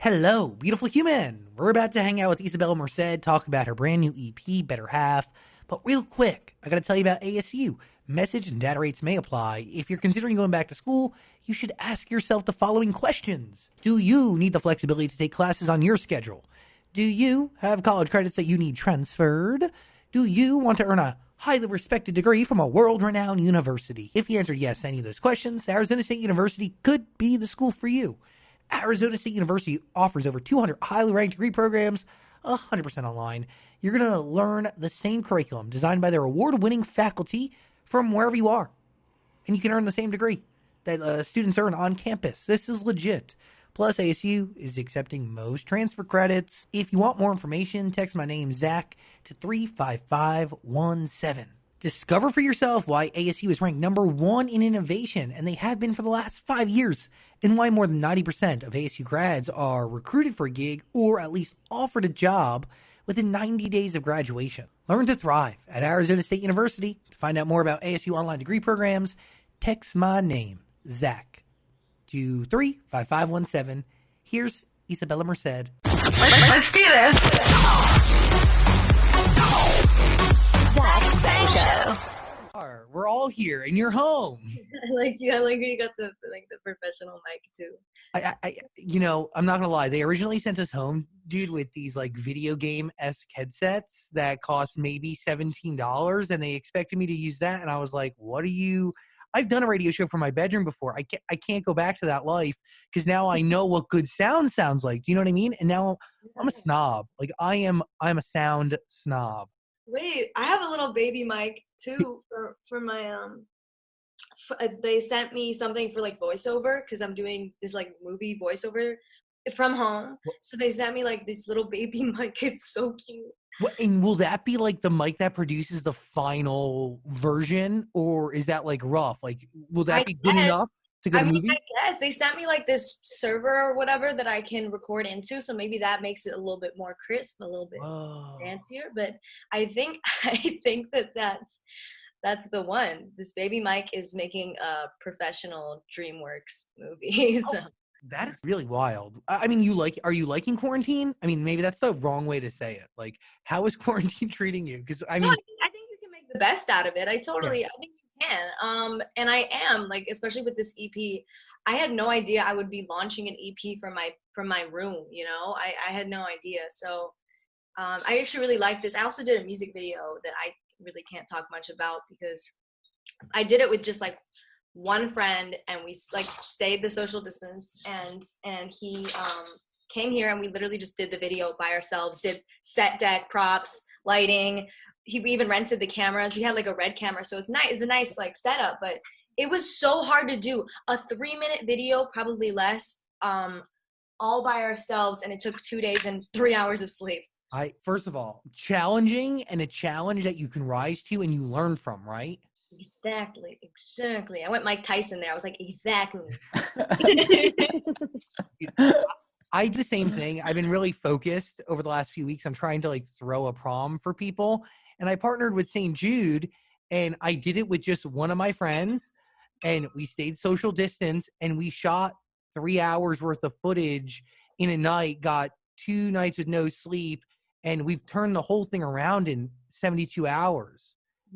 Hello, beautiful human. We're about to hang out with Isabella Merced, talk about her brand new EP, Better Half. But real quick, I gotta tell you about ASU. Message and data rates may apply. If you're considering going back to school, you should ask yourself the following questions. Do you need the flexibility to take classes on your schedule? Do you have college credits that you need transferred? Do you want to earn a highly respected degree from a world-renowned university? If you answered yes to any of those questions, Arizona State University could be the school for you. Arizona State University offers over 200 highly ranked degree programs, 100% online. You're going to learn the same curriculum designed by their award-winning faculty from wherever you are. And you can earn the same degree that students earn on campus. This is legit. Plus, ASU is accepting most transfer credits. If you want more information, text my name, Zach, to 35517. Discover for yourself why ASU is ranked number one in innovation, and they have been for the last 5 years, and why more than 90% of ASU grads are recruited for a gig or at least offered a job within 90 days of graduation. Learn to thrive at Arizona State University. To find out more about ASU online degree programs, text my name, Zach, to 35517. Here's Isabella Merced. Let's do this. Show. We're all here in your home. I like you got the professional mic too. I'm not gonna lie. They originally sent us home, dude, with these like video game-esque headsets that cost maybe $17, and they expected me to use that, and I was like, "What are you?" I've done a radio show from my bedroom before. I can't go back to that life because now I know what good sound sounds like. Do you know what I mean? And now I'm a snob. Like I'm a sound snob. Wait, I have a little baby mic too for my they sent me something for like voiceover because I'm doing this like movie voiceover from home. So they sent me like this little baby mic. It's so cute. And will that be like the mic that produces the final version, or is that like rough? Like, will that be good enough to go to movie? I guess they sent me like this server or whatever that I can record into, so maybe that makes it a little bit more crisp, a little bit fancier. But I think that's the one. This baby mic is making a professional DreamWorks movie. So. That is really wild. I mean, are you liking quarantine? I mean, maybe that's the wrong way to say it. Like, how is quarantine treating you? Because I think you can make the best out of it. I think you can. And I am, like, especially with this EP, I had no idea I would be launching an EP from my room, you know? I had no idea. So I actually really like this. I also did a music video that I really can't talk much about because I did it with just like one friend, and we like stayed the social distance, and he came here, and we literally just did the video by ourselves, did set deck, props, lighting. We even rented the cameras. We had like a red camera, so it's a nice like setup, but it was so hard to do a 3-minute video, probably less, all by ourselves, and it took 2 days and 3 hours of sleep. First of all, challenging, and a challenge that you can rise to and you learn from, right? Exactly. I went Mike Tyson there. I was like, exactly. I did the same thing. I've been really focused over the last few weeks. I'm trying to like throw a prom for people. And I partnered with St. Jude, and I did it with just one of my friends, and we stayed social distance, and we shot 3 hours worth of footage in a night, got 2 nights with no sleep, and we've turned the whole thing around in 72 hours.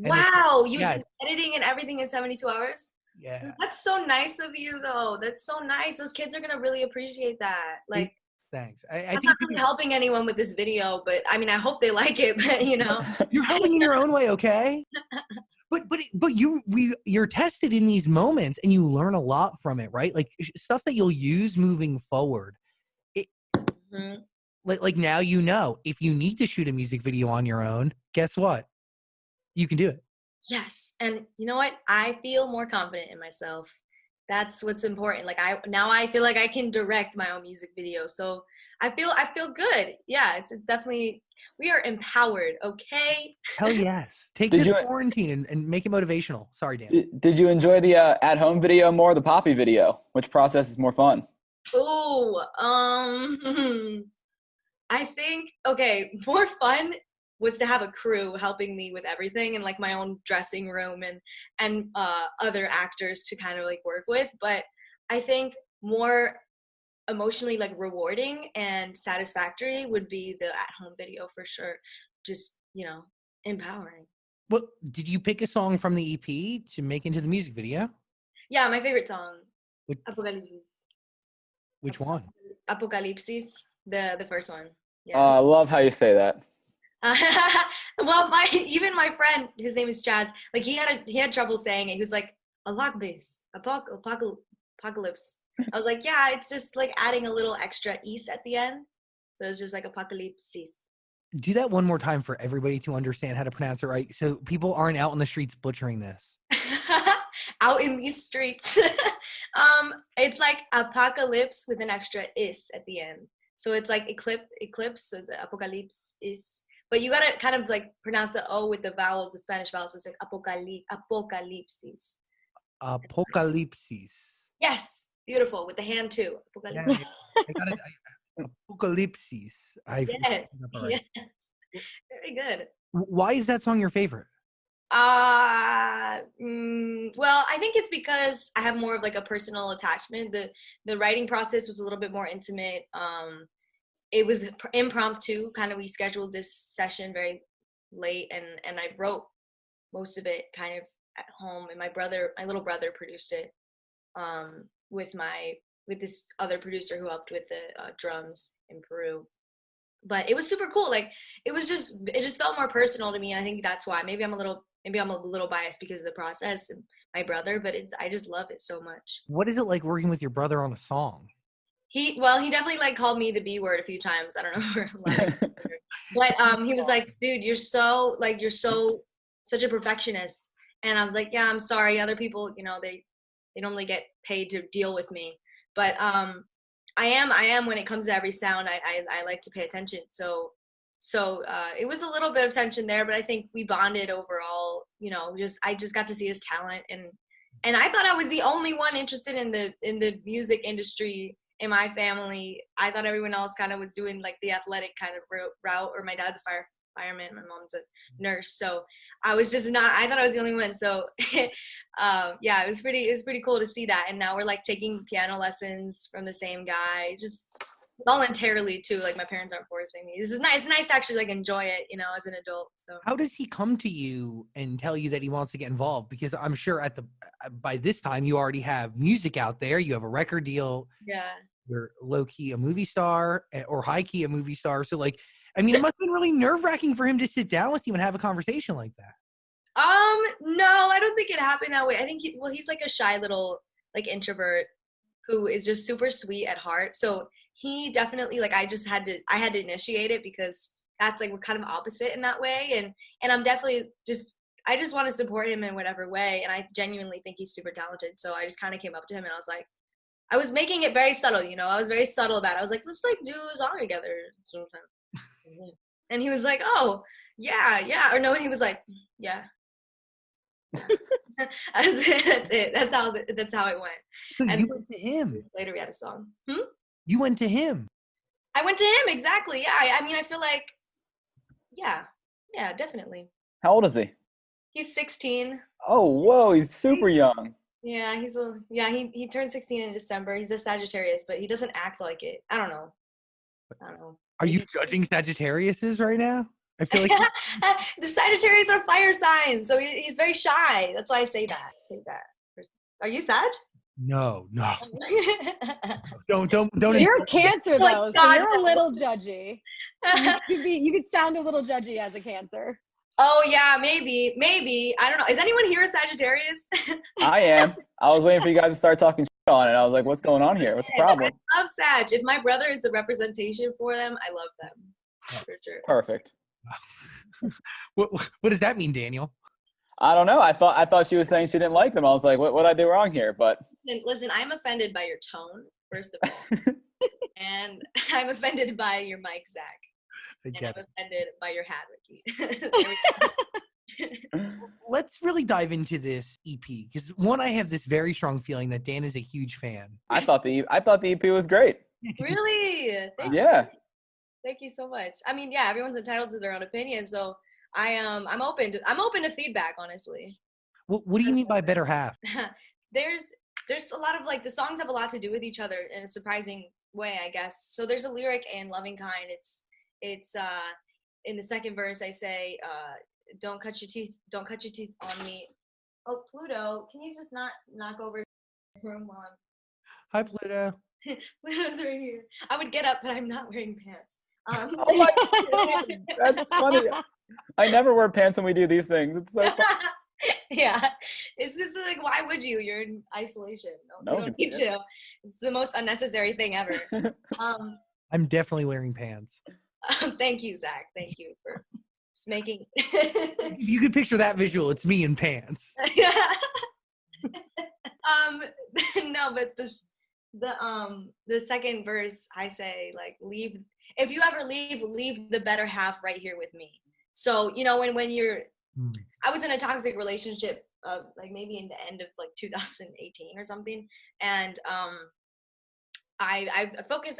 Wow, you did editing and everything in 72 hours? Yeah. That's so nice of you, though. That's so nice. Those kids are going to really appreciate that. Like, thanks. I'm not really helping anyone with this video, but I mean, I hope they like it, but you know. You're helping in your own way, okay? But you're tested in these moments, and you learn a lot from it, right? Like stuff that you'll use moving forward. Like now, you know, if you need to shoot a music video on your own, guess what? You can do it. Yes. And you know what? I feel more confident in myself. That's what's important. Like I feel like I can direct my own music video. So I feel good. Yeah, it's definitely, we are empowered. Okay. Hell yes. Take this quarantine and make it motivational. Sorry, Dan. Did you enjoy the at-home video more, or the Poppy video? Which process is more fun? Oh, I think, more fun was to have a crew helping me with everything, and like my own dressing room and other actors to kind of like work with. But I think more emotionally like rewarding and satisfactory would be the at-home video for sure. Just, empowering. Well, did you pick a song from the EP to make into the music video? Yeah, my favorite song, Which, Apocalipsis. which one? Apocalipsis, the first one. I Yeah. love how you say that. Well, even my friend, his name is Chaz. Like he had trouble saying it. He was like apocalypse. I was like, yeah, it's just like adding a little extra is at the end. So it's just like apocalypsis. Do that one more time for everybody to understand how to pronounce it right, so people aren't out in the streets butchering this. Out in these streets. It's like apocalypse with an extra is at the end. So it's like eclipse, so the apocalypse is. But you gotta kind of like pronounce the O with the vowels, the Spanish vowels. So it's like apocalipsis. Apocalypsis. Yes, beautiful with the hand too. Yeah, Apocalypse. I got it. Apocalypsis. Yes, yes. Very good. Why is that song your favorite? Well, I think it's because I have more of like a personal attachment. The writing process was a little bit more intimate. It was impromptu. Kind of, we scheduled this session very late, and I wrote most of it kind of at home. And my little brother, produced it with this other producer who helped with the drums in Peru. But it was super cool. Like it just felt more personal to me, and I think that's why. Maybe I'm a little biased because of the process and my brother, but I just love it so much. What is it like working with your brother on a song? He definitely like called me the B word a few times. I don't know for but he was like, dude, you're such a perfectionist. And I was like, yeah, I'm sorry. Other people, they normally get paid to deal with me. But I am when it comes to every sound, I like to pay attention. So it was a little bit of tension there, but I think we bonded overall. I just got to see his talent, and I thought I was the only one interested in the music industry in my family. I thought everyone else kind of was doing like the athletic kind of route, or my dad's a fireman, my mom's a nurse, so I was just not. I thought I was the only one. So yeah, it was pretty cool to see that. And now we're like taking piano lessons from the same guy, just voluntarily too. Like my parents aren't forcing me. This is nice. It's nice to actually like enjoy it, as an adult. So how does he come to you and tell you that he wants to get involved? Because I'm sure by this time you already have music out there. You have a record deal. Yeah. You're low key a movie star, or high key a movie star. So like, I mean, it must have been really nerve wracking for him to sit down with you and have a conversation like that. No, I don't think it happened that way. I think he's like a shy little like introvert who is just super sweet at heart. So he definitely like I had to initiate it, because that's like we're kind of opposite in that way. And I'm definitely I just want to support him in whatever way. And I genuinely think he's super talented. So I just kind of came up to him and I was like, I was making it very subtle, I was very subtle about it. I was like, let's like do a song together sometime. And he was like, oh, yeah. Or no, and he was like, yeah. That's it. That's how it went. So And you went to him. later we had a song. You went to him. I went to him, exactly. Yeah. I mean, I feel like, yeah, definitely. How old is he? He's 16. Oh, whoa, he's super young. Yeah, he turned 16 in December. He's a Sagittarius, but he doesn't act like it. I don't know. Are you judging Sagittariuses right now? I feel like the Sagittarius are fire signs, so he's very shy. That's why I say that. Are you Sag? No. Don't. You're a Cancer my though, so God, you're a no. little judgy. You could sound a little judgy as a Cancer. Oh yeah, maybe. I don't know. Is anyone here a Sagittarius? I am. I was waiting for you guys to start talking shit on it. I was like, what's going on here? What's the problem? I love Sag. If my brother is the representation for them, I love them. For sure. Perfect. What does that mean, Daniel? I don't know. I thought she was saying she didn't like them. I was like, what I do wrong here? But Listen, I'm offended by your tone, first of all. And I'm offended by your mic, Zach. And I'm offended by your hat, Ricky. Let's really dive into this EP, because I have this very strong feeling that Dan is a huge fan. I thought the EP was great. Really? Thank you so much. I mean, yeah, everyone's entitled to their own opinion, so I'm open to feedback, honestly. What do you mean by better half? There's a lot of like the songs have a lot to do with each other in a surprising way, I guess. So there's a lyric in Loving Kind. It's in the second verse I say, don't cut your teeth on me. Oh, Pluto, can you just not knock over the room while Hi, Pluto. Pluto's right here. I would get up, but I'm not wearing pants. Oh my God, that's funny. I never wear pants when we do these things. It's so funny. Yeah, it's just like, why would you? You're in isolation. No, you don't need to. It's the most unnecessary thing ever. I'm definitely wearing pants. Thank you, Zach. Thank you for just making. If you could picture that visual, it's me in pants. No, but the second verse I say, like, leave, if you ever leave the better half right here with me. So, you know, when you're I was in a toxic relationship like maybe in the end of like 2018 or something, and I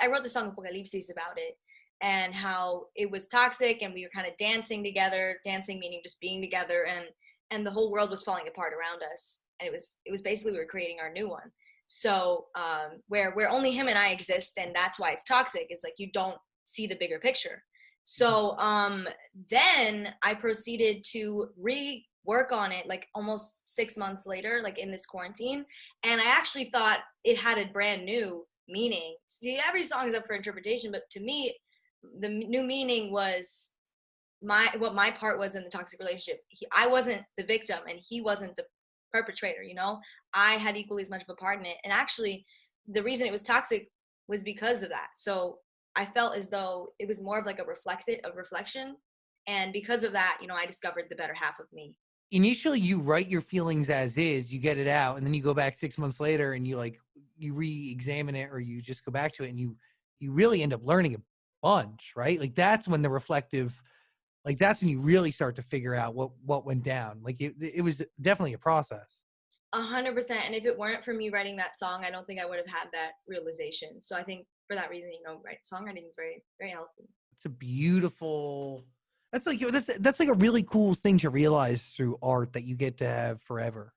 wrote the song Apocalipsis about it and how it was toxic, and we were kind of dancing together, dancing meaning just being together, and the whole world was falling apart around us, and it was basically we were creating our new one. So where only him and I exist, and that's why it's toxic, is like you don't see the bigger picture. So then I proceeded to rework on it like almost 6 months later, like in this quarantine, and I actually thought it had a brand new meaning. See, every song is up for interpretation, but to me the new meaning was what my part was in the toxic relationship. I wasn't the victim and he wasn't the perpetrator, you know. I had equally as much of a part in it, and actually the reason it was toxic was because of that. So I felt as though it was more of like a reflection, and because of that, you know, I discovered the better half of me. Initially, you write your feelings as is, you get it out, and then you go back 6 months later and you re-examine it, or you just go back to it, and you really end up learning a bunch, right? Like that's when the reflective, like that's when you really start to figure out what went down. Like it was definitely a process. 100%. And if it weren't for me writing that song, I don't think I would have had that realization. So I think for that reason, you know, songwriting is very, very healthy. It's a beautiful. That's like a really cool thing to realize through art that you get to have forever,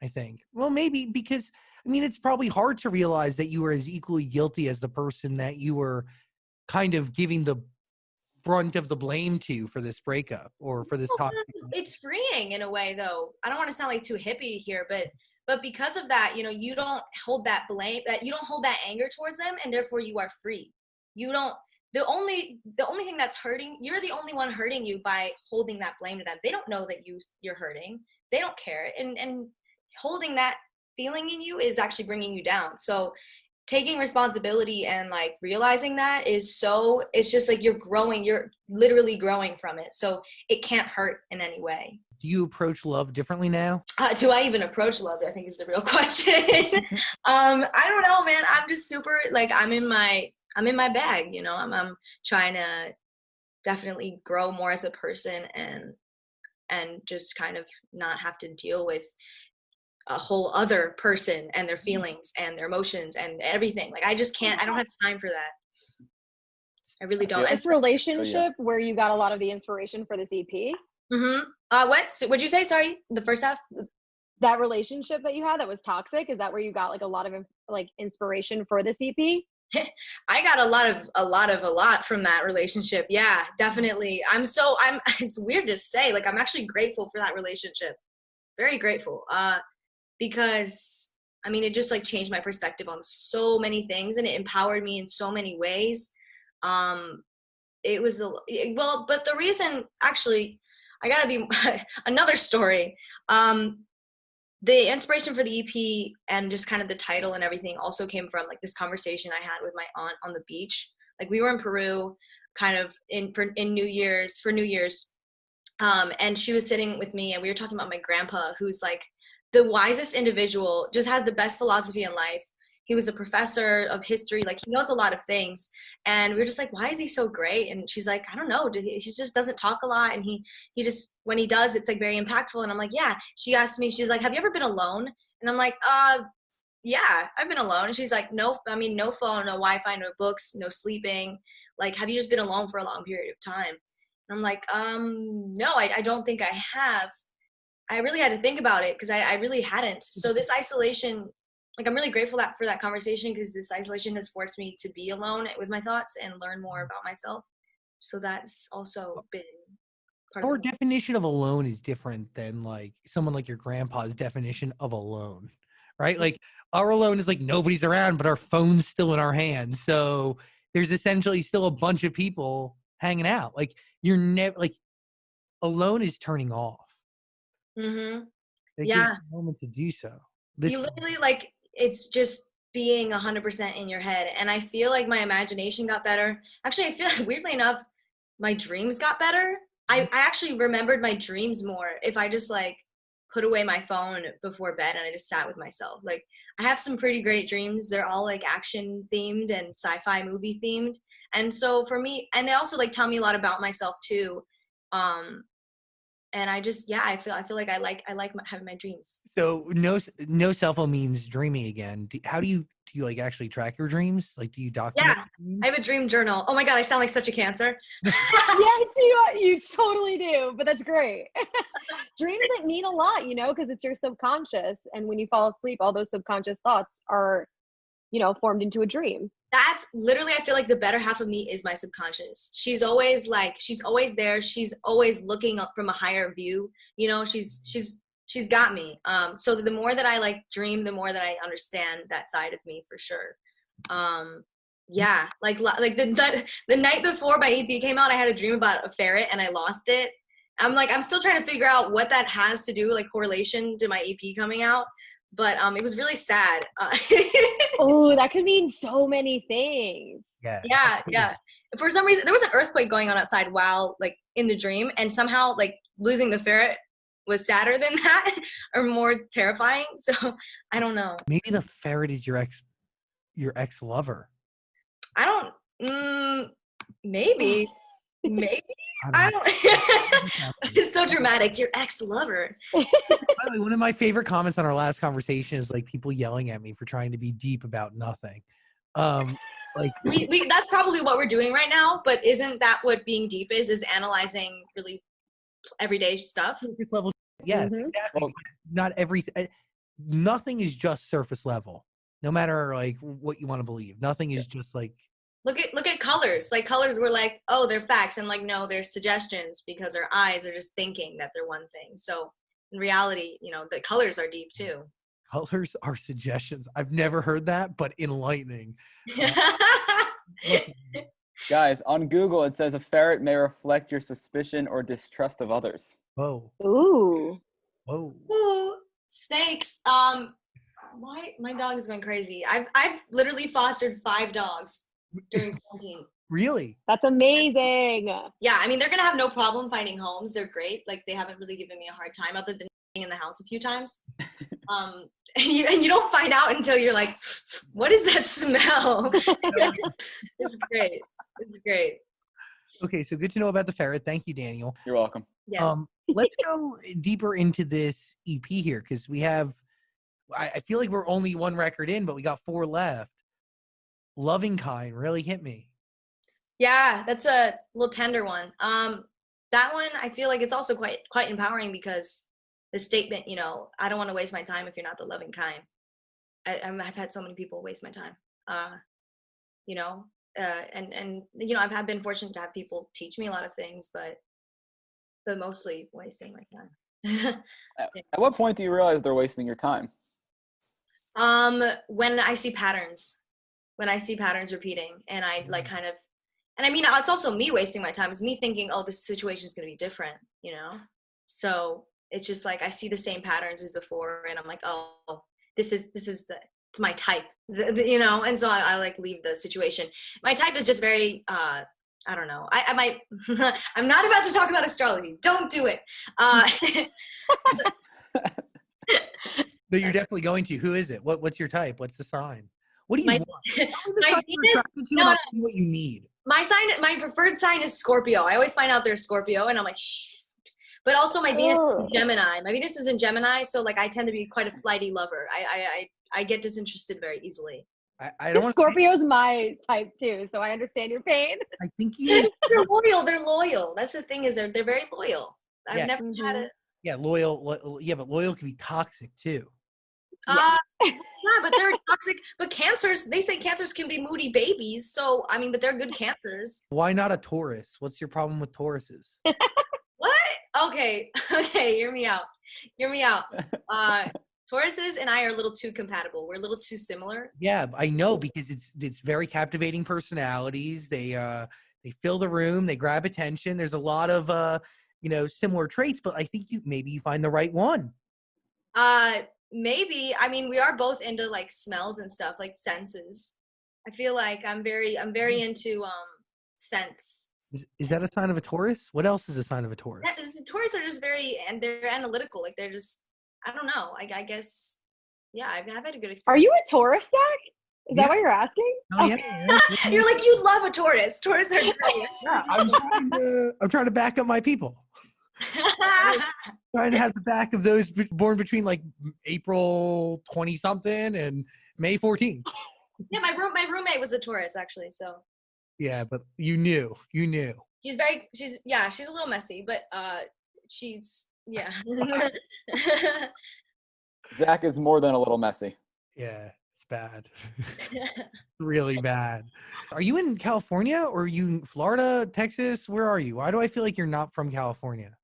I think. Well, maybe because I mean it's probably hard to realize that you were as equally guilty as the person that you were kind of giving the brunt of the blame to for this breakup or for this toxic. It's freeing in a way, though. I don't want to sound like too hippie here, but because of that, you know, you don't hold that blame, that you don't hold that anger towards them, and therefore you are free. You don't. The only thing that's hurting, you're the only one hurting you by holding that blame to them. They don't know that you're hurting. They don't care, and holding that feeling in you is actually bringing you down. So taking responsibility and like realizing that it's just like you're growing, you're literally growing from it. So it can't hurt in any way. Do you approach love differently now? Do I even approach love? I think is the real question. I don't know, man. I'm just super, like, I'm in my bag, you know. I'm trying to definitely grow more as a person and just kind of not have to deal with a whole other person and their feelings and their emotions and everything. Like I just can't, I don't have time for that. I really don't. This relationship where you got a lot of the inspiration for this EP. What'd you say? Sorry, the first half. That relationship that you had that was toxic, is that where you got like a lot of like inspiration for this EP? I got a lot from that relationship. Yeah, definitely. It's weird to say, like, I'm actually grateful for that relationship. Very grateful. Because I mean, it just like changed my perspective on so many things, and it empowered me in so many ways. It was but the reason, actually, I gotta be another story. The inspiration for the EP and just kind of the title and everything also came from like this conversation I had with my aunt on the beach. Like we were in Peru, kind of for New Year's, and she was sitting with me, and we were talking about my grandpa, who's like the wisest individual, just has the best philosophy in life. He was a professor of history, like he knows a lot of things. And we were just like, why is he so great? And she's like, I don't know. He just doesn't talk a lot. And he just, when he does, it's like very impactful. And I'm like, yeah. She asked me, she's like, have you ever been alone? And I'm like, yeah, I've been alone. And she's like, no phone, no Wi-Fi, no books, no sleeping. Like, have you just been alone for a long period of time? And I'm like, no, I don't think I have. I really had to think about it because I really hadn't. So this isolation like I'm really grateful for that conversation, because this isolation has forced me to be alone with my thoughts and learn more about myself. So that's also been part Our of it. definition of alone is different than like someone like your grandpa's definition of alone, right? Like our alone is like nobody's around, but our phone's still in our hands. So there's essentially still a bunch of people hanging out. Like you're never like alone is turning off. Mm-hmm. It gives Yeah. you a moment to do so. You Literally. literally, like, it's just being 100% in your head. And I feel like my imagination got better. Actually, I feel like, weirdly enough, my dreams got better. I actually remembered my dreams more if I just like put away my phone before bed and I just sat with myself. Like, I have some pretty great dreams. They're all like action themed and sci-fi movie themed. And so for me, and they also like tell me a lot about myself too. And I just, yeah, I feel like I like having my dreams. So no cell phone means dreaming again. How do you like actually track your dreams? Like, do you document? Yeah, your dreams? I have a dream journal. Oh my God, I sound like such a Cancer. Yes, you totally do, but that's great. Dreams like mean a lot, you know, because it's your subconscious, and when you fall asleep, all those subconscious thoughts are, you know, formed into a dream. That's literally, I feel like the better half of me is my subconscious. She's always there. She's always looking up from a higher view. You know, she's got me. So the more that I like dream, the more that I understand that side of me for sure. Yeah, like the night before my EP came out, I had a dream about a ferret and I lost it. I'm still trying to figure out what that has to do, like correlation to my EP coming out. But it was really sad. Oh, that could mean so many things. Yeah. For some reason, there was an earthquake going on outside while like in the dream, and somehow like losing the ferret was sadder than that, or more terrifying. So I don't know. Maybe the ferret is your ex lover. I don't. Maybe. I don't. It's so dramatic. Your ex-lover. By the way, one of my favorite comments on our last conversation is like people yelling at me for trying to be deep about nothing. Like we that's probably what we're doing right now. But isn't that what being deep is analyzing really everyday stuff? surface level. Yes, Mhm. exactly. Well, Not everything. Nothing is just surface level. No matter like what you want to believe, nothing is just like. Look at colors. Like colors were like, oh, they're facts, and like no, they're suggestions because our eyes are just thinking that they're one thing. So in reality, you know, the colors are deep too. Colors are suggestions. I've never heard that, but enlightening. guys, on Google it says a ferret may reflect your suspicion or distrust of others. Whoa. Ooh. Whoa. Ooh, snakes. My dog is going crazy. I've literally fostered 5 dogs during quarantine. Really? That's amazing. Yeah, I mean they're gonna have no problem finding homes. They're great. Like they haven't really given me a hard time, other than being in the house a few times. And you don't find out until you're like, what is that smell? It's great. It's great. Okay, so good to know about the ferret. Thank you, Daniel. You're welcome. Yes. Let's go deeper into this EP here because we have. I feel like we're only 1 record in, but we got 4 left. Loving Kind really hit me. Yeah, that's a little tender one. That one I feel like it's also quite empowering because the statement, you know, I don't want to waste my time if you're not the loving kind. I've had so many people waste my time. You know, and you know, I've been fortunate to have people teach me a lot of things, but mostly wasting my time. At what point do you realize they're wasting your time? When I see patterns repeating, and I like kind of, and I mean, it's also me wasting my time. It's me thinking, oh, this situation is going to be different, you know? So it's just like, I see the same patterns as before, and I'm like, oh, it's my type, you know? And so I like leave the situation. My type is just very, I don't know. I might, I'm not about to talk about astrology. Don't do it. No, you're definitely going to. Who is it? What's your type? What's the sign? What do you want? Tell me the my sign you're Venus- attracted to, and I'll tell you what you need. my preferred sign is Scorpio. I always find out they're Scorpio, and I'm like, shh. But also my Venus is in Gemini. My Venus is in Gemini, so like I tend to be quite a flighty lover. I get disinterested very easily. I don't want. Scorpio's my type too, so I understand your pain. I think you. They're loyal. They're loyal. That's the thing, is they're very loyal. I've Yeah. never had it. Yeah, loyal. Yeah, but loyal can be toxic too. Yeah, but they're toxic. But cancers, they say cancers can be moody babies. So, I mean, but they're good cancers. Why not a Taurus? What's your problem with Tauruses? What? Okay. Okay. Hear me out. Hear me out. Tauruses and I are a little too compatible. We're a little too similar. Yeah, I know because it's very captivating personalities. They fill the room, they grab attention. There's a lot of similar traits, but I think maybe you find the right one. Maybe. I mean, we are both into like smells and stuff, like senses. I feel like I'm very into scents. Is that a sign of a Taurus? What else is a sign of a Taurus? Yeah, the Taurus are just and they're analytical. Like they're just, I don't know. I guess, yeah, I've had a good experience. Are you a Taurus, Zach? Is Yeah. that what you're asking? Oh, yeah. You're like, you love a Taurus. Taurus are great. Yeah, I'm trying to back up my people. Trying to have the back of those born between like April 20 something and May 14th. Yeah, my roommate was a Taurus actually. So Yeah, but you knew. she's a little messy, but she's yeah. Zach is more than a little messy. Yeah, it's bad. Really bad. Are you in California or are you in Florida, Texas? Where are you? Why do I feel like you're not from California?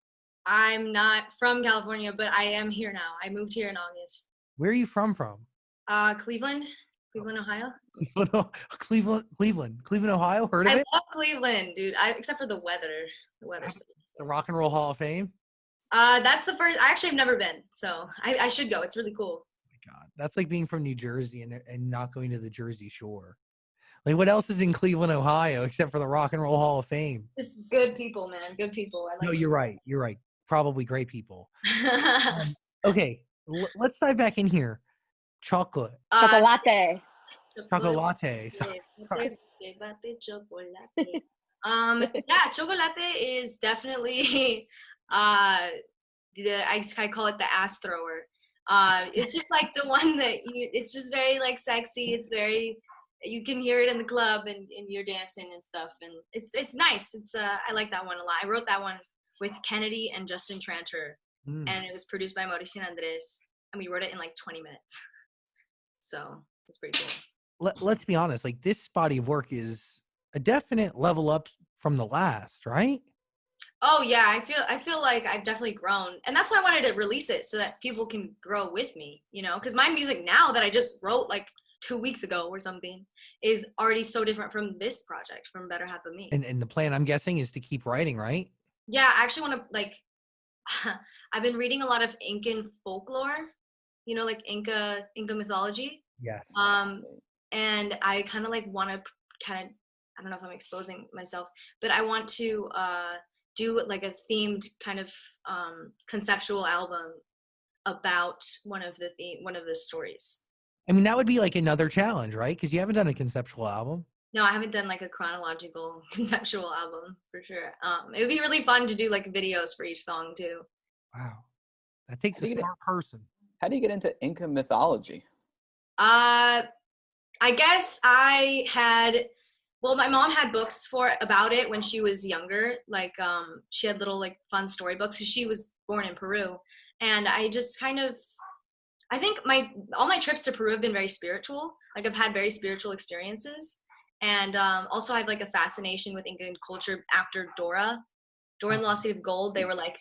I'm not from California, but I am here now. I moved here in August. Where are you from? Cleveland, Ohio. Cleveland, Ohio. Heard of I it? love Cleveland, dude. Except for the weather. The weather. The Rock and Roll Hall of Fame. That's the first. I actually have never been, so I should go. It's really cool. Oh my God, that's like being from New Jersey and not going to the Jersey Shore. Like, what else is in Cleveland, Ohio, except for the Rock and Roll Hall of Fame? It's good people, man. Good people. No, you're right. Probably great people. Okay, let's dive back in here. Chocolate. Chocolate. Chocolate. Sorry. Yeah, chocolate is definitely I call it the ass thrower. It's just like the one that it's just very like sexy. It's very, you can hear it in the club and you're dancing and stuff, and it's nice. I like that one a lot. I wrote that one with Kennedy and Justin Tranter, and it was produced by Mauricio and Andres, and we wrote it in like 20 minutes. So it's pretty cool. Let's be honest, like this body of work is a definite level up from the last, right? Oh yeah, I feel like I've definitely grown, and that's why I wanted to release it so that people can grow with me, because my music now that I just wrote like 2 weeks ago or something is already so different from this project, from Better Half of Me. And the plan, I'm guessing, is to keep writing, right? Yeah, I actually want to like I've been reading a lot of Incan folklore, like Inca mythology. Yes. And I kind of like want to I don't know if I'm exposing myself, but I want to do like a themed kind of conceptual album about one of the stories. I mean, that would be like another challenge, right? Because you haven't done a conceptual album. No, I haven't done like a chronological conceptual album for sure. It would be really fun to do like videos for each song too. Wow. That takes a smart person. How do you get into Inca mythology? I guess my mom had books about it when she was younger. Like, she had little like fun storybooks because she was born in Peru. And I just I think all my trips to Peru have been very spiritual. Like I've had very spiritual experiences. And also I have like a fascination with Incan culture after Dora and the Lost City of Gold. They were like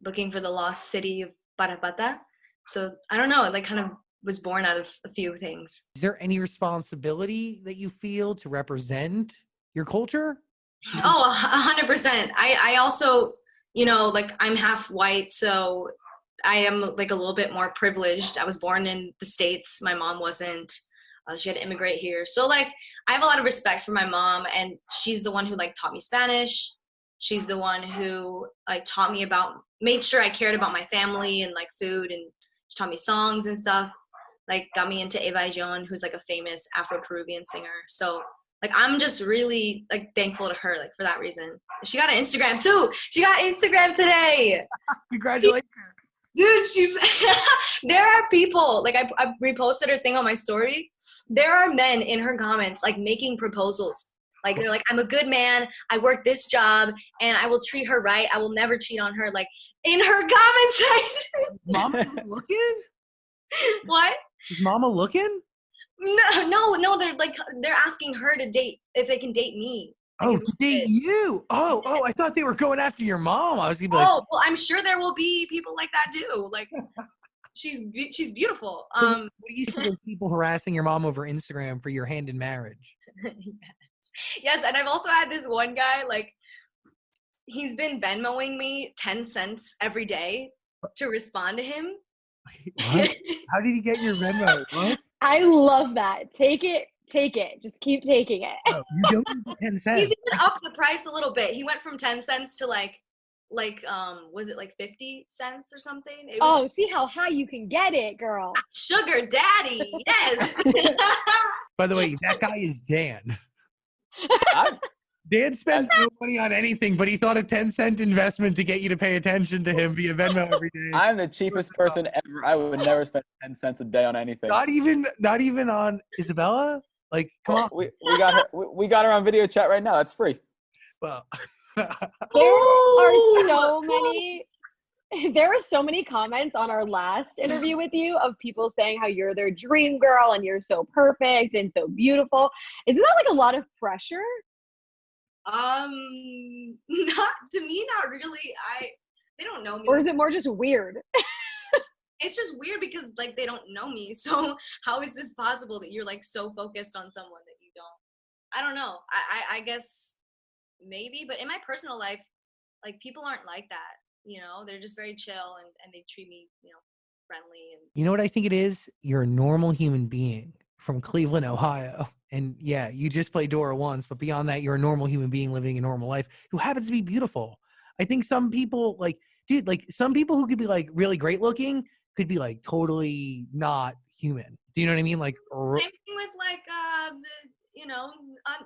looking for the lost city of Parapata. So I don't know, it like kind of was born out of a few things. Is there any responsibility that you feel to represent your culture? Oh, 100%. I also, like I'm half white, so I am like a little bit more privileged. I was born in the States. My mom wasn't. She had to immigrate here. So like I have a lot of respect for my mom, and she's the one who like taught me Spanish. She's the one who like made sure I cared about my family and like food, and she taught me songs and stuff. Like got me into Eva Ayon, who's like a famous Afro-Peruvian singer. So like I'm just really like thankful to her, like for that reason. She got an Instagram too. She got Instagram today. Congratulations. Dude, there are people, like I reposted her thing on my story. There are men in her comments like making proposals. Like they're like, I'm a good man, I work this job, and I will treat her right. I will never cheat on her. Like in her comment section. Mom looking? What? Is mama looking? No. They're asking her to date if they can date me. Like, Oh, is to what it date is. you. Oh, I thought they were going after your mom. I was gonna be like, Oh, well, I'm sure there will be people like that too. Like, she's beautiful. so what do you say to those people harassing your mom over Instagram for your hand in marriage? Yes, and I've also had this one guy, like, he's been Venmoing me 10 cents every day to respond to him. What? How did he get your Venmo? What? I love that. Take it. Just keep taking it. Oh, you don't need the 10 He's cents. even upped the price a little bit. He went from 10 cents to like was it like 50 cents or something? It was Oh, see how high you can get it, girl. sugar daddy. Yes. By the way, that guy is Dan. I- Dan spends no money on anything, but he thought a 10-cent investment to get you to pay attention to him via Venmo every day. I'm the cheapest person ever. I would never spend 10 cents a day on anything. Not even on Isabella? Like, come on. We got her. We got her on video chat right now. That's free. Well, There are so many. There were so many comments on our last interview with you of people saying how you're their dream girl and you're so perfect and so beautiful. Isn't that like a lot of pressure? Not to me, not really. They don't know me. Or is it more just weird? It's just weird because like they don't know me. So how is this possible that you're like so focused on someone that you don't? I don't know. I guess maybe, but in my personal life, like people aren't like that. You know, they're just very chill and they treat me, friendly and you know what I think it is? You're a normal human being from Cleveland, Ohio. And yeah, you just played Dora once, but beyond that, you're a normal human being living a normal life who happens to be beautiful. I think some people some people who could be like really great looking could be like totally not human. Do you know what I mean? Like, same thing with like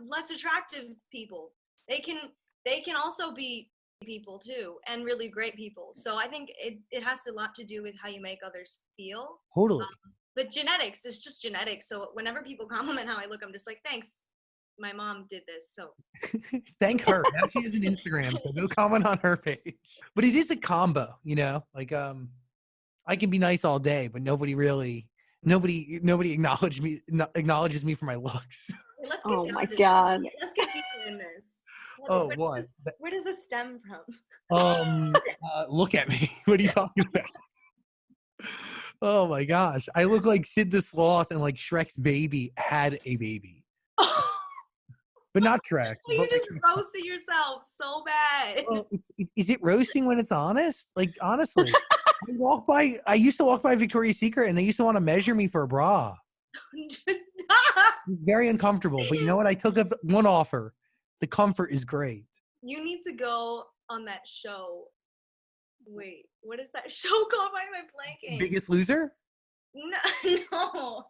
less attractive people. They can also be people too and really great people. So I think it has a lot to do with how you make others feel. totally. But genetics, it's just genetics. So whenever people compliment how I look, I'm just like, thanks. My mom did this. So Thank her. Now she has an Instagram, so go comment on her page. But it is a combo, like I can be nice all day, but nobody acknowledges me for my looks. let's get Oh down my to God. this. Let's get deeper in this. Oh, what? Where does this stem from? Look at me. What are you talking about? Oh my gosh. I look like Sid the Sloth and like Shrek's baby had a baby. But not Shrek. You but just roasted yourself so bad. well, is it roasting when it's honest? Like, honestly, I used to walk by Victoria's Secret and they used to want to measure me for a bra. Just stop. It was very uncomfortable. But you know what? I took up one offer. The comfort is great. You need to go on that show. Wait, what is that show called? Why am I blanking? Biggest Loser? No.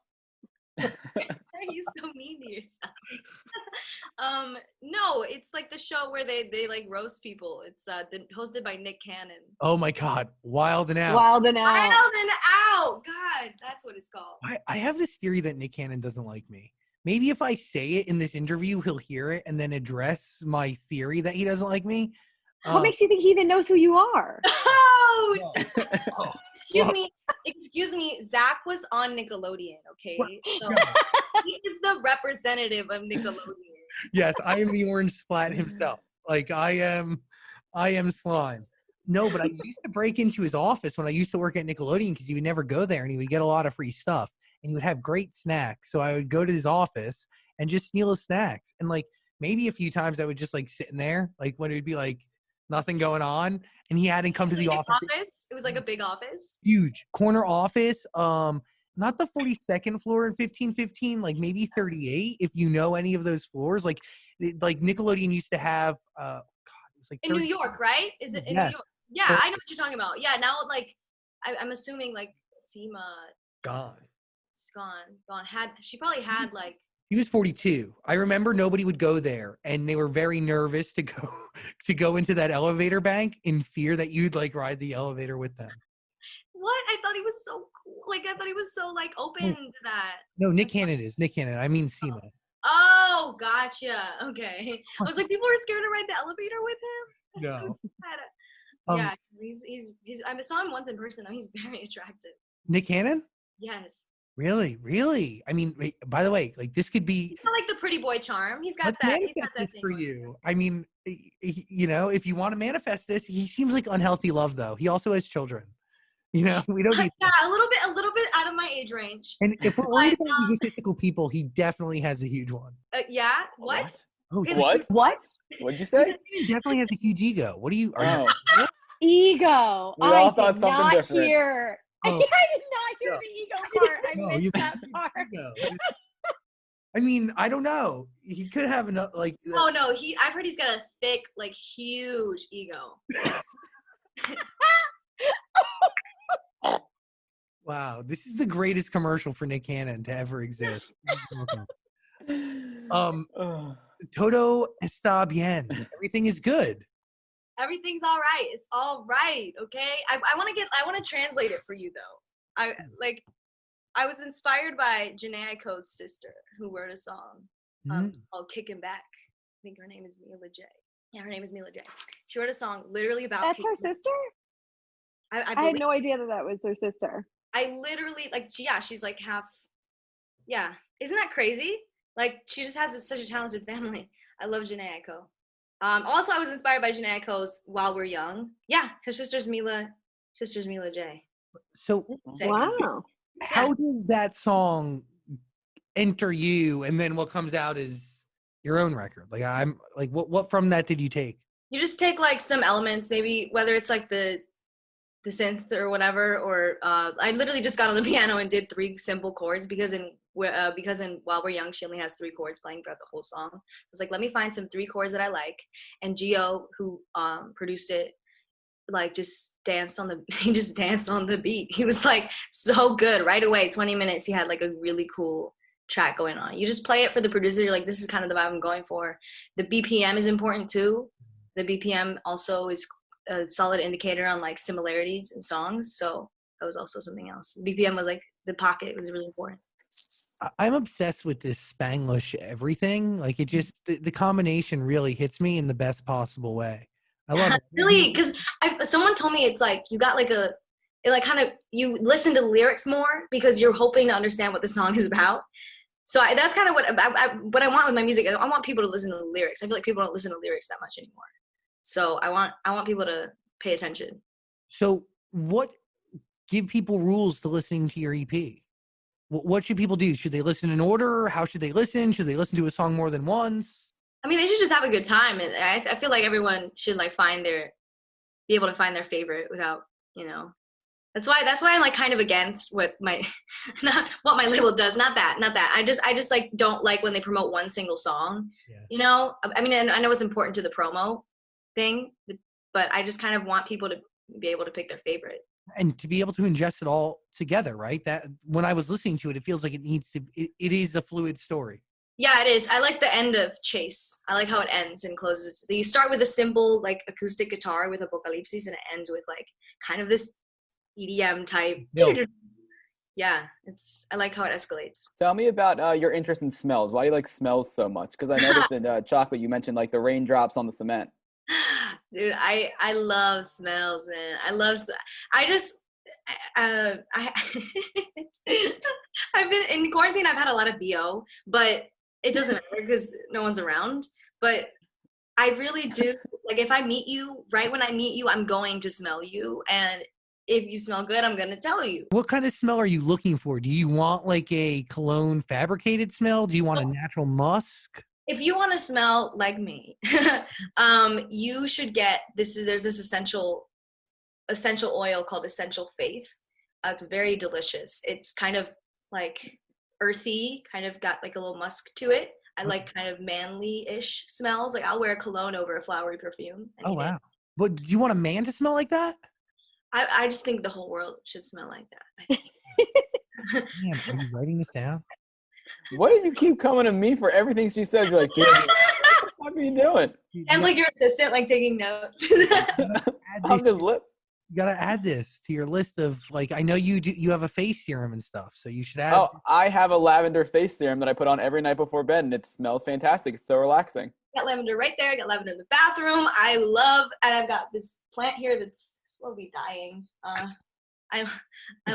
Why are you so mean to yourself? No, it's like the show where they like roast people. It's hosted by Nick Cannon. Oh my God. Wild and Out. Wild and out. Wild and Out. God, that's what it's called. I have this theory that Nick Cannon doesn't like me. Maybe if I say it in this interview, he'll hear it and then address my theory that he doesn't like me. What makes you think he even knows who you are? Oh, Oh, excuse me. Zach was on Nickelodeon, okay? So yeah. he is the representative of Nickelodeon. Yes, I am the orange splat himself. Like I am slime. No, but I used to break into his office when I used to work at Nickelodeon because he would never go there and he would get a lot of free stuff and he would have great snacks. So I would go to his office and just steal his snacks. And like maybe a few times I would just like sit in there, like when it would be like nothing going on and he hadn't come to the office. It was like a big office. Huge corner office. Not the 42nd floor in 1515, like maybe 38. If you know any of those floors, like Nickelodeon used to have. God, it was like in New York, right? Is it in Yes. New York? Yeah, I know what you're talking about. Yeah, now like I'm assuming like Seema gone. is gone. She probably had like. He was 42. I remember nobody would go there, and they were very nervous to go into that elevator bank in fear that you'd like ride the elevator with them. What? I thought he was so cool. Like I thought he was so like open to that. No, Nick Cannon is. Nick Cannon. I mean Seema. Oh, gotcha. Okay. I was like, people were scared to ride the elevator with him. That's No. so sad. Yeah, he's. I saw him once in person. Though he's very attractive. Nick Cannon? Yes. Really, really. I mean, wait, by the way, like this could be. He's got like the pretty boy charm. He's got Let's that. He's got manifest that this thing. for you. I mean, you know, if you want to manifest this, he seems like unhealthy love, though. He also has children. You know, we don't need. Yeah, a little bit out of my age range. And if we're worried about egotistical people, he definitely has a huge one. Yeah. What? Oh, What? What? What's you say? he definitely has a huge ego. What are you? Are Oh. you? Ego. We all I thought did something not different. hear. Oh. I did not hear No. the ego part. I No, missed that part. Ego. I mean, I don't know. He could have enough, like. Oh no, I've heard he's got a thick, like huge ego. Wow, this is the greatest commercial for Nick Cannon to ever exist. Todo está bien. Everything is good. Everything's all right. It's all right. Okay. I want to translate it for you though. I was inspired by Janae Aiko's sister, who wrote a song called "Kicking Back." I think her name is Mila J. Yeah, her name is Mila J. She wrote a song literally about. That's her sister? I had no idea that was her sister. I literally she's like half. Yeah, isn't that crazy? Like she just has such a talented family. I love Janae Aiko. Also, I was inspired by Janae Aiko's "While We're Young." Yeah, her sister's Mila J. So Sick. Wow. how does that song enter you, and then what comes out is your own record? Like I'm like, what from that did you take? You just take like some elements, maybe whether it's like the synth or whatever, or I literally just got on the piano and did 3 simple chords because in While We're Young she only has 3 chords playing throughout the whole song. I was like, let me find some 3 chords that I like, and Gio, who produced it, like just danced on the beat. He was like so good right away. 20 minutes he had like a really cool track going on. You just play it for the producer, you're like, this is kind of the vibe I'm going for. The BPM is important too. The BPM also is a solid indicator on like similarities in songs, so that was also something else. The BPM was like, the pocket was really important. I'm obsessed with this Spanglish everything. Like it just the combination really hits me in the best possible way. I love it. Really, because someone told me it's like you got like you listen to the lyrics more because you're hoping to understand what the song is about. So that's kind of what I want with my music. I want people to listen to the lyrics. I feel like people don't listen to lyrics that much anymore. So I want people to pay attention. So give people rules to listening to your EP? What should people do? Should they listen in order? How should they listen? Should they listen to a song more than once? I mean, they should just have a good time, and I feel like everyone should like be able to find their favorite without, you know. That's why I'm like kind of against what my label does. Not that. I just like don't like when they promote one single song. Yeah. You know, I mean, and I know it's important to the promo thing, but I just kind of want people to be able to pick their favorite. And to be able to ingest it all together, right? That when I was listening to it, it feels like it is a fluid story. Yeah, it is. I like the end of Chase. I like how it ends and closes. You start with a simple like acoustic guitar with Apocalypsis, and it ends with like kind of this EDM type. Yeah, I like how it escalates. Tell me about your interest in smells. Why do you like smells so much? Because I noticed in Chocolate you mentioned like the raindrops on the cement. Dude, I love smells, man. I've been in quarantine. I've had a lot of BO, but it doesn't matter because no one's around. But I really do, like, if I meet you, right when I meet you, I'm going to smell you, and if you smell good, I'm gonna tell you. What kind of smell are you looking for? Do you want like a cologne fabricated smell? Do you want a natural musk? If you want to smell like me, you should get there's this essential oil called Essential Faith. It's very delicious. It's kind of like earthy, kind of got like a little musk to it. I like kind of manly-ish smells. Like I'll wear a cologne over a flowery perfume. Oh, wow. But do you want a man to smell like that? I just think the whole world should smell like that. Damn, are you writing this down? What did you keep coming to me for everything she said? You're like, dude, what are you doing? And like your assistant, like taking notes. I'm just lips. You gotta add this to your list of like. I know you have a face serum and stuff, so you should add. Oh, I have a lavender face serum that I put on every night before bed, and it smells fantastic. It's so relaxing. Got lavender right there. I got lavender in the bathroom. And I've got this plant here that's slowly dying. I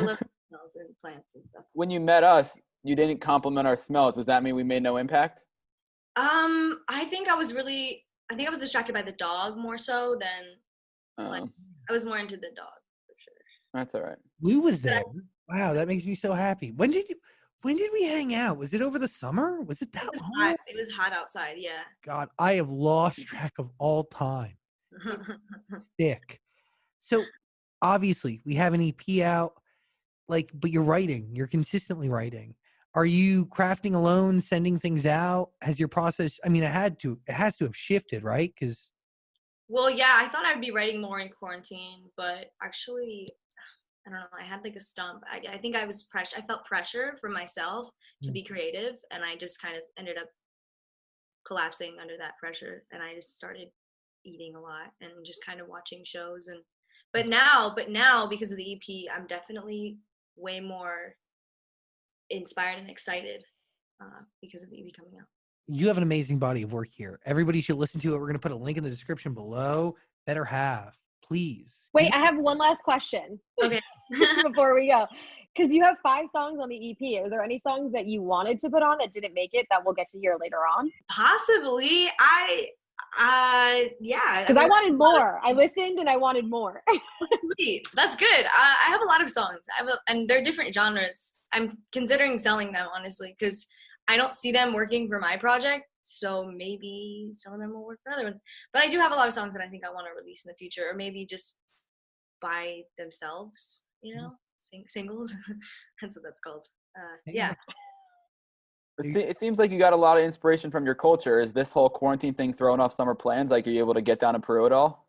love smells and plants and stuff. When you met us, you didn't compliment our smells. Does that mean we made no impact? I think I was distracted by the dog more so than like I was more into the dog for sure. That's all right. Lou was there. Wow, that makes me so happy. When did we hang out? Was it over the summer? Was it that long? It was hot outside, yeah. God, I have lost track of all time. Thick. So obviously we have an EP out, but you're writing. You're consistently writing. Are you crafting alone, sending things out? Has your process? I mean, it has to have shifted, right? Because. Well, yeah, I thought I'd be writing more in quarantine, but actually, I don't know. I had like a stump. I think I felt pressure from myself to be creative, and I just kind of ended up collapsing under that pressure, and I just started eating a lot and just kind of watching shows. But now because of the EP, I'm definitely way more inspired and excited because of the EP coming out. You have an amazing body of work here. Everybody should listen to it. We're going to put a link in the description below. Better Half, please. Wait, I have one last question. Okay. Before we go, because you have 5 songs on the EP. Are there any songs that you wanted to put on that didn't make it that we'll get to hear later on? Possibly. Yeah. Because I wanted more. I listened and I wanted more. Sweet. That's good. I have a lot of songs. And they're different genres. I'm considering selling them, honestly, because I don't see them working for my project. So maybe some of them will work for other ones. But I do have a lot of songs that I think I want to release in the future, or maybe just by themselves, singles. That's what that's called. Yeah. It seems like you got a lot of inspiration from your culture. Is this whole quarantine thing throwing off summer plans? Like, are you able to get down to Peru at all?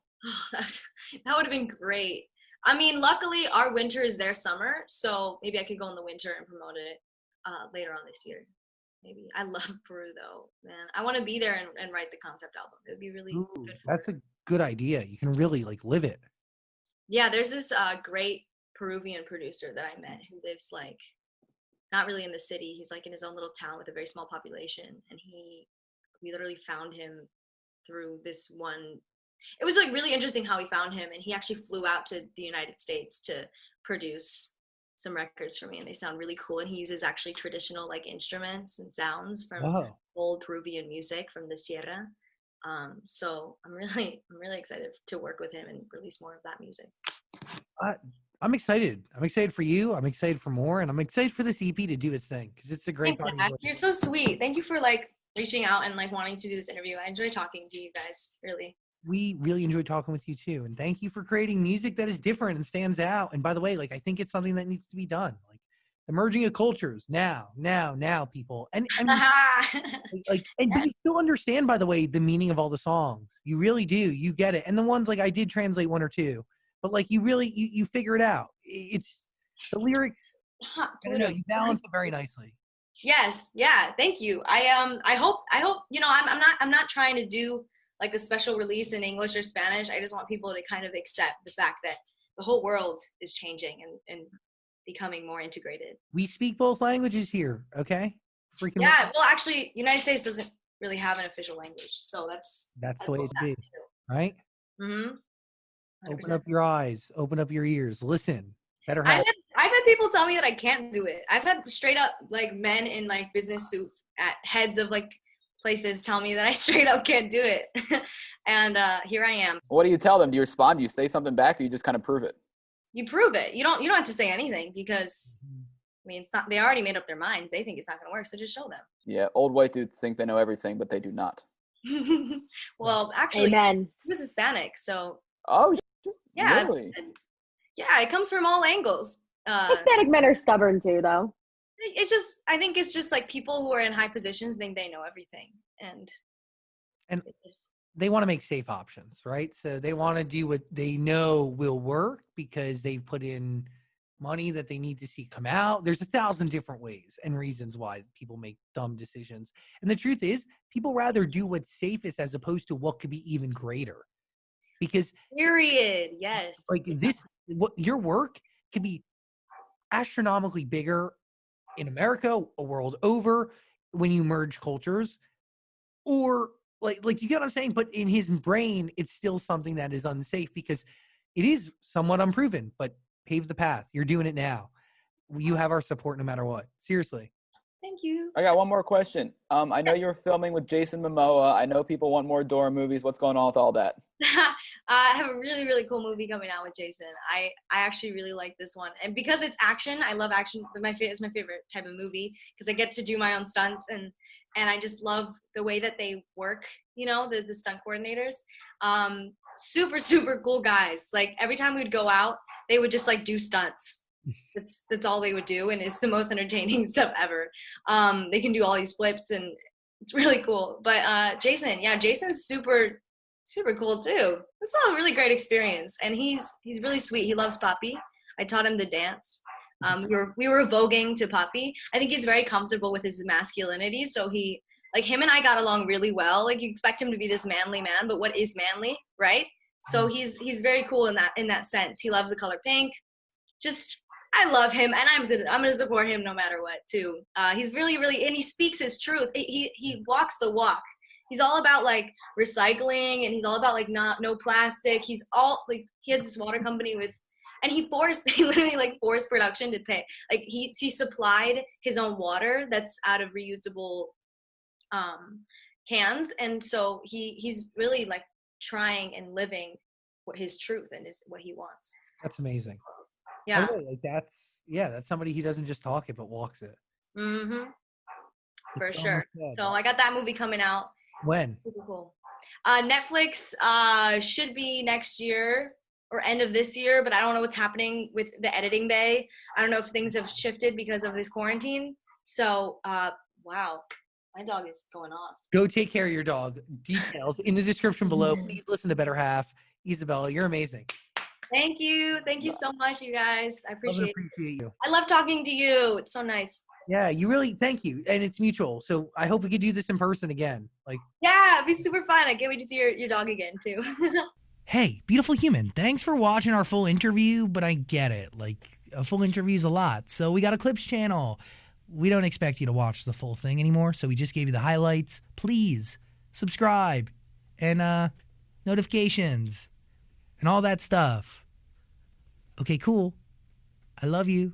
That would have been great. I mean, luckily our winter is their summer, so maybe I could go in the winter and promote it later on this year. Maybe. I love Peru though, man. I want to be there and write the concept album. It would be really good. That's a good idea. You can really live it. Yeah, there's this great Peruvian producer that I met who lives not really in the city. He's in his own little town with a very small population, and we literally found him through this one. It was really interesting how we found him, and he actually flew out to the United States to produce some records for me, and they sound really cool. And he uses actually traditional instruments and sounds from old Peruvian music from the Sierra. So I'm really excited to work with him and release more of that music. I'm excited. I'm excited for you. I'm excited for more, and I'm excited for this EP to do its thing because it's a great body. You're so sweet. Thank you for reaching out and wanting to do this interview. I enjoy talking to you guys. Really. We really enjoyed talking with you too, and thank you for creating music that is different and stands out. And by the way, I think it's something that needs to be done. The merging of cultures now, people, and but you still understand, by the way, the meaning of all the songs. You really do. You get it. And the ones I did translate 1 or 2, but you really you figure it out. It's the lyrics. I don't know. You balance it very nicely. Yes. Yeah. Thank you. I hope I'm not trying to do a special release in English or Spanish. I just want people to kind of accept the fact that the whole world is changing and becoming more integrated. We speak both languages here, okay? Yeah, well, actually, United States doesn't really have an official language, so that's the way it is, right? Mm-hmm. 100%. Open up your eyes, open up your ears, listen. Better have. I've had people tell me that I can't do it. I've had straight up men in business suits at heads of places tell me that I straight up can't do it. And here I am. What do you tell them? Do you respond? Do you say something back, or you just kind of prove it? You prove it. You don't have to say anything because it's not, they already made up their minds. They think it's not going to work. So just show them. Yeah. Old white dudes think they know everything, but they do not. Well, actually, Amen. he was Hispanic. So. Oh, yeah. Really? Yeah. It comes from all angles. Hispanic men are stubborn too, though. I think it's just people who are in high positions think they know everything. And they want to make safe options, right? So they want to do what they know will work because they've put in money that they need to see come out. There's 1,000 different ways and reasons why people make dumb decisions. And the truth is, people rather do what's safest as opposed to what could be even greater. Because period, yes. Your work could be astronomically bigger in America, a world over, when you merge cultures, or you get what I'm saying? But in his brain, it's still something that is unsafe because it is somewhat unproven, but pave the path. You're doing it now. you have our support no matter what. Seriously. Thank you. I got one more question. I know you're filming with Jason Momoa. I know people want more Dora movies. What's going on with all that? I have a really, really cool movie coming out with Jason. I actually really like this one. And because it's action, I love action. It's my favorite type of movie because I get to do my own stunts and I just love the way that they work, you know, the stunt coordinators. Super, super cool guys. Like every time we'd go out, they would just like do stunts. That's all they would do, and it's the most entertaining stuff ever. They can do all these flips, and it's really cool. But Jason's super cool too. This is a really great experience, and he's really sweet. He loves Poppy. I taught him to dance. We were voguing to Poppy. I think he's very comfortable with his masculinity, so him and I got along really well. Like you expect him to be this manly man, but what is manly, right? So he's very cool in that sense. He loves the color pink. I love him, and I'm gonna support him no matter what too. He's really, really, and he speaks his truth. He walks the walk. He's all about like recycling, and he's all about like no plastic. He's all like he has this water company and he literally like forced production to pay. Like he supplied his own water that's out of reusable cans, and so he's really like trying and living what his truth and what he wants. That's amazing. Yeah. Like that's somebody who doesn't just talk it but walks it. Mm-hmm. For sure. So I got that movie coming out. When? Super cool. Netflix should be next year or end of this year, but I don't know what's happening with the editing bay. I don't know if things have shifted because of this quarantine. So wow, my dog is going off. Go take care of your dog. Details in the description below. Please listen to Better Half. Isabella, you're amazing. Thank you. Thank you so much, you guys. I appreciate you. I love talking to you. It's so nice. Yeah, you really, thank you. And it's mutual. So I hope we could do this in person again. Yeah, it'd be super fun. I can't wait to see your dog again too. Hey, beautiful human. Thanks for watching our full interview, but I get it. Like a full interview is a lot. So we got a clips channel. We don't expect you to watch the full thing anymore. So we just gave you the highlights. Please subscribe and notifications and all that stuff. Okay, cool. I love you.